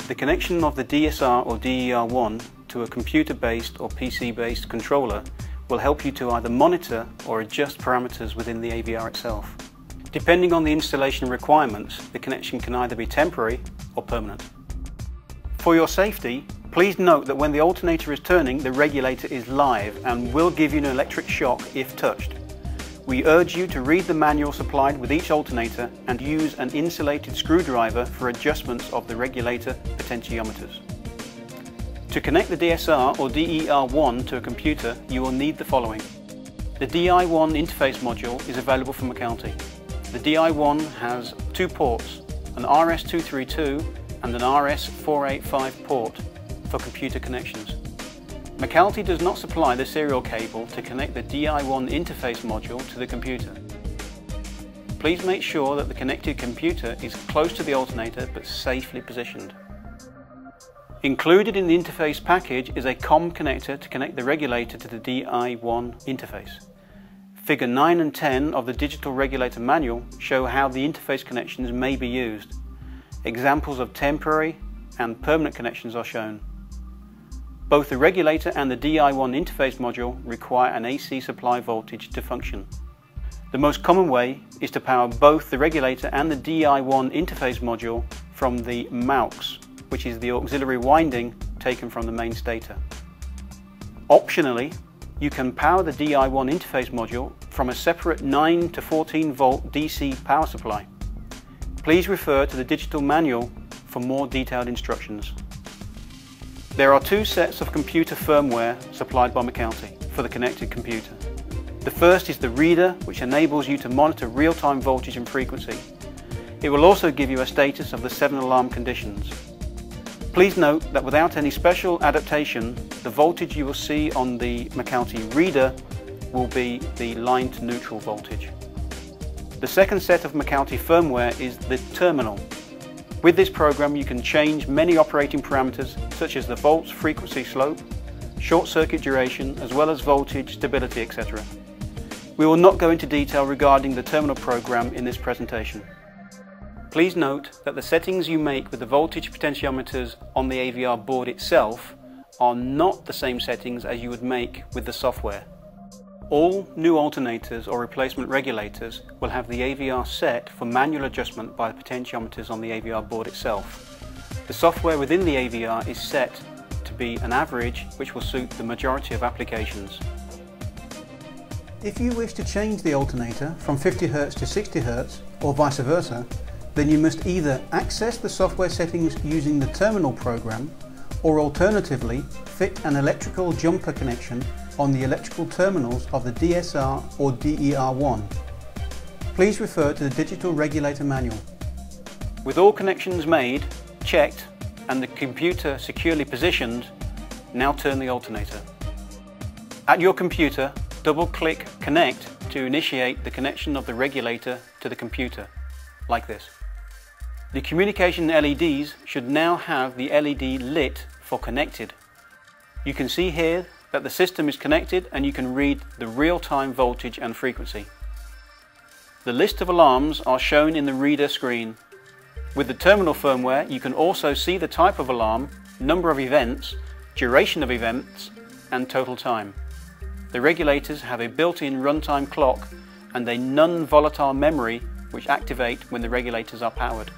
The connection of the DSR or DER1 to a computer-based or PC-based controller will help you to either monitor or adjust parameters within the AVR itself. Depending on the installation requirements, the connection can either be temporary or permanent. For your safety, please note that when the alternator is turning, the regulator is live and will give you an electric shock if touched. We urge you to read the manual supplied with each alternator and use an insulated screwdriver for adjustments of the regulator potentiometers. To connect the DSR or DER1 to a computer, you will need the following. The DI1 interface module is available from Alte. The DI1 has two ports, an RS232 and an RS485 port for computer connections. Mecc does not supply the serial cable to connect the DI1 interface module to the computer. Please make sure that the connected computer is close to the alternator but safely positioned. Included in the interface package is a COM connector to connect the regulator to the DI1 interface. Figure 9 and 10 of the digital regulator manual show how the interface connections may be used. Examples of temporary and permanent connections are shown. Both the regulator and the DI1 interface module require an AC supply voltage to function. The most common way is to power both the regulator and the DI1 interface module from the MUX, which is the auxiliary winding taken from the main stator. Optionally, you can power the DI1 interface module from a separate 9 to 14 volt DC power supply. Please refer to the digital manual for more detailed instructions. There are two sets of computer firmware supplied by Mecc for the connected computer. The first is the reader, which enables you to monitor real-time voltage and frequency. It will also give you a status of the 7 alarm conditions. Please note that without any special adaptation, the voltage you will see on the Mecc reader will be the line to neutral voltage. The second set of Mecc firmware is the terminal. With this program you can change many operating parameters such as the volts, frequency, slope, short circuit duration, as well as voltage, stability, etc. We will not go into detail regarding the terminal program in this presentation. Please note that the settings you make with the voltage potentiometers on the AVR board itself are not the same settings as you would make with the software. All new alternators or replacement regulators will have the AVR set for manual adjustment by the potentiometers on the AVR board itself. The software within the AVR is set to be an average which will suit the majority of applications. If you wish to change the alternator from 50 Hz to 60 Hz or vice versa, then you must either access the software settings using the terminal program or alternatively fit an electrical jumper connection on the electrical terminals of the DSR or DER1. Please refer to the digital regulator manual. With all connections made, checked and the computer securely positioned, now turn the alternator. At your computer, double-click Connect to initiate the connection of the regulator to the computer, like this. The communication LEDs should now have the LED lit for connected. You can see here that the system is connected and you can read the real-time voltage and frequency. The list of alarms are shown in the reader screen. With the terminal firmware you can also see the type of alarm, number of events, duration of events and total time. The regulators have a built-in runtime clock and a non-volatile memory which activate when the regulators are powered.